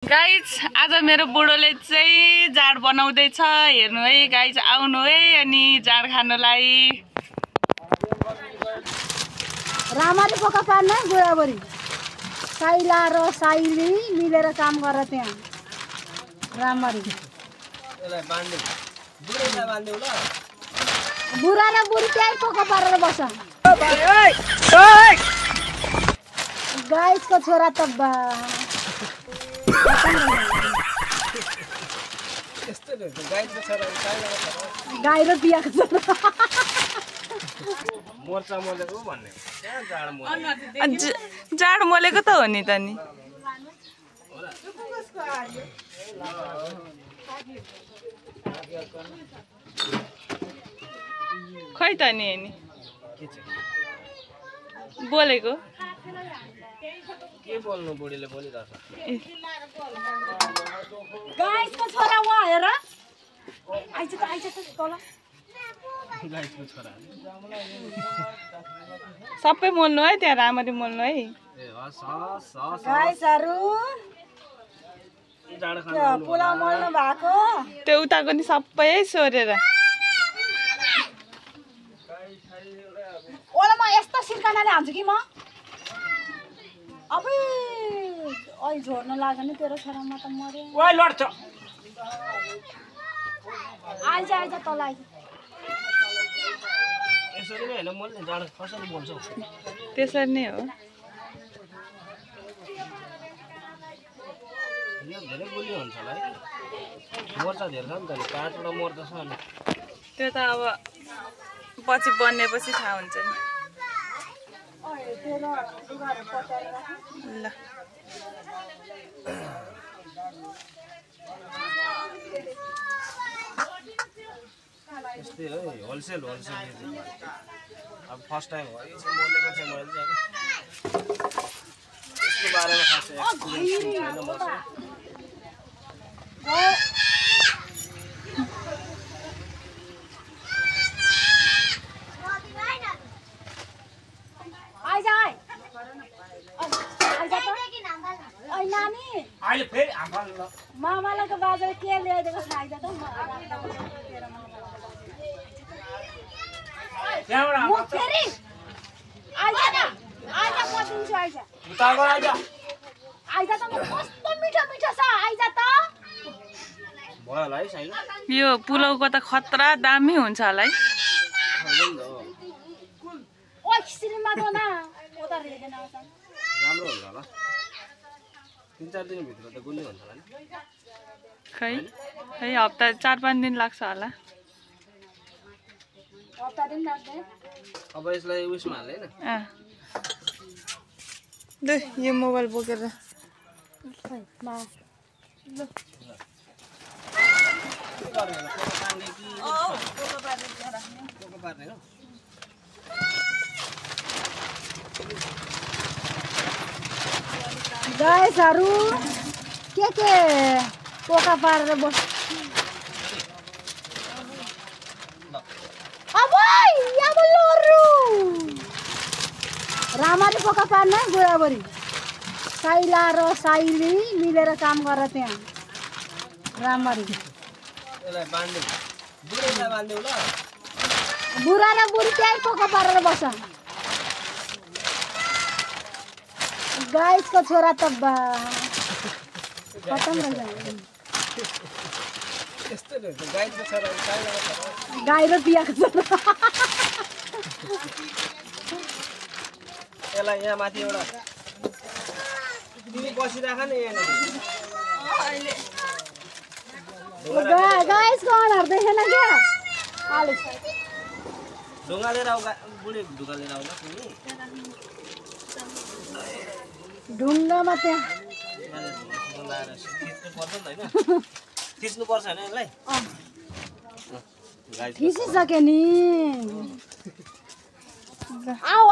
Guys आज मेरो बुढोले चाहिँ जाड बनाउँदैछ। हेर्नु है गाइज, आउनु है अनि जाड खानुलाई। रामरी पोका पार्न बुढाबुढी साइला र साइली मिलेर काम गरेर त्यहाँ रामरी बुढा र बुढी त्यही पोका पारेर बस्छ। गाइसको छोरा त गाई र बियाको छोरा जाड मोलेको त हो नि त नि। खै त नि बोलेको के बोल्नु बुढीले बोलिरहेछ। गाइसको छोरा वा हेर आइज त तल गाईको छोरा सबै मोल्नु है, त्यहाँ राम्ररी मोल्नु है। ए हस हस हस गाइसहरु जाड खानु पुलाउ मोल्नु भएको त्यो उताको नि सबै सोरेर ओला म यस्तो सिर्कानाले हान्छु कि म अबै ओइ झोर्न लाग्यो नि तेरो छोरा म त मरे। ओइ लड्छ आइज तल आइज यसरी नै हैन मोल्ने जाड कसरी मोल्छौ। त्यसरी नै हो। यो धेरै गुलियो हुन्छ होला है। मोर्चा धेरै छ नि त, 5वटा मोर्चा छ अनि त्यो त अब पछि बन्नेपछि थाहा हुन्छ नि। ल यस्तै हो होलसेल अब फर्स्ट टाइम हो यो चाहिँ मोलेको चाहिँ मैले चाहिँ यसको बारेमा खास एक्सपिरियन्स छैन मसँग। नानी अहिले फेरि आफा मामालाई त बाजाले के ल्याइदिएको छ आइज त म फेरि आइज त आइज म दिन्छु आइज उताको आइज आइज त म कस्तो मिठो मिठो छ आइज त भयो होला है साइलो। यो पुलाउको त खतरा दामी हुन्छ होला है। ओ सिनेमा दो न उता रेदैन आउँछ राम्रो हुन्छ होला 3-4 दिनभित्र त गुलियो हुन्छ होला नि। खै हप्ता 4-5 दिन लाग्छ होला। हप्ता दिन लाग्दैन। अब यसलाई उयसमा हाल्ने हैन। दे यो मोबाइल बोकेर गाइसहरु के पोका पारेर बस रामरी पोका पार्न बुढाबुढी साइला र साइली मिलेर काम गरेर त्यहाँ रामरी यसलाई बान्दिउ बुढीलाई बान्दिउ ल। बुढा र बुढी त्यही पोका पारेर बस्छ। गाइसको छोरा त खतम रहेछ। यस्तै रहेछ गाईको छोरा गाई र बियाको छोरा यसलाई यहाँ माथि एउटा तिमी बसिराख नि यहाँ गाइसको अनुहार देखेन क्या ढुङ्गा लिएर आऊ बुढी ढुङ्गा लिएर आऊ ल तिमी ढुङ्गामा त्यहाँ थिच्नु पर्छ नि त होइन थिच्नुपर्छ होइन यसलाई थिचिसक्यो नि आऊ